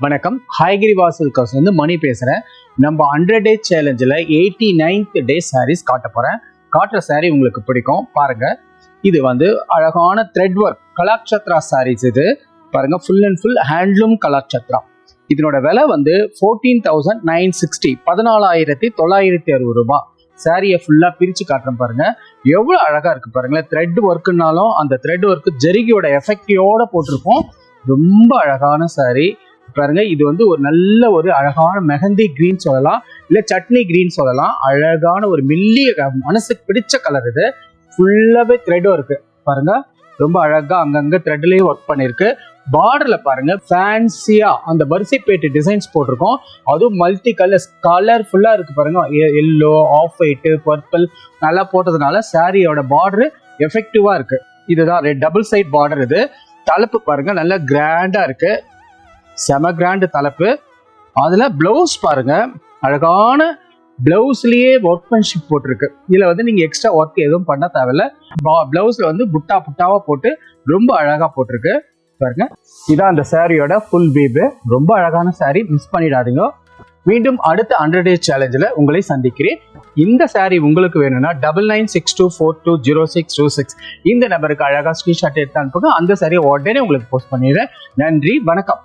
வணக்கம். ஹைகிரி வாசல் கவுஸ் வந்து மணி பேசுகிறேன். நம்ம 100 டே சேலஞ்சில் 89th டே சாரீஸ் காட்ட போகிறேன். காட்டுற சாரீ உங்களுக்கு பிடிக்கும் பாருங்க. இது வந்து அழகான த்ரெட் ஒர்க் கலாக்ஷத்ரா சாரீஸ். இது பாருங்க, ஃபுல் அண்ட் ஃபுல் ஹேண்ட்லூம் கலாக்ஷத்ரா. இதனோட விலை வந்து 14,960 14,960 ரூபாய். சாரியை ஃபுல்லாக பிரித்து காட்டுறேன் பாருங்க. எவ்வளோ அழகாக இருக்குது பாருங்களேன். த்ரெட் ஒர்க்குனாலும் அந்த த்ரெட் ஒர்க்கு ஜெரிகியோட எஃபெக்டிவோட போட்டிருப்போம். ரொம்ப அழகான சாரீ பாருங்க. இது வந்து ஒரு நல்ல ஒரு அழகான மெஹந்தி கிரீன் சொல்லலாம், இல்ல சட்னி கிரீன் சொல்லலாம். அழகான ஒரு மெல்லிய மனசுக்கு பிடிச்ச கலர். இது ஃபுல்லாவே த்ரெட் ஒர்க் பாருங்க. ரொம்ப அழகா அங்கங்க த்ரெட்லயே ஒர்க் பண்ணிருக்கு. பார்டர்ல பாருங்க ஃபேன்சியா அந்த வரிசைப்பேட்டு டிசைன்ஸ் போட்டிருக்கோம். அதுவும் மல்டி கலர்ஃபுல்லா இருக்கு பாருங்க. எல்லோ, ஆஃப் ஒயிட், பர்பிள் நல்லா போட்டதுனால சாரியோட பார்டர் எஃபெக்டிவா இருக்கு. இதுதான் டபுள் சைட் பார்டர். இது தலைப்பு பாருங்க, நல்லா கிராண்டா இருக்கு. செம கிராண்ட் தலைப்பு. அதுல பிளவுஸ் பாருங்க, அழகான பிளவுஸ்லயே ஒர்க்மேன்ஷிப் போட்டிருக்கு. இதுல வந்து நீங்க எக்ஸ்ட்ரா ஒர்க் எதுவும் பண்ண தேவையில்ல. பிளவுஸ்ல வந்து புட்டாவா போட்டு ரொம்ப அழகா போட்டிருக்கு பாருங்க. இதான் அந்த சாரியோட ஃபுல் வீவு. ரொம்ப அழகான சாரி, மிஸ் பண்ணிடாதீங்க. மீண்டும் அடுத்த 100 டே சேலஞ்சில் உங்களை சந்திக்கிறேன். இந்த சாரி உங்களுக்கு வேணும்னா 9962420626 இந்த நம்பருக்கு அழகா ஸ்கிரீன்ஷாட் எடுத்து அனுப்புங்க. அந்த சாரியை உடனே உங்களுக்கு போஸ்ட் பண்ணிடுறேன். நன்றி, வணக்கம்.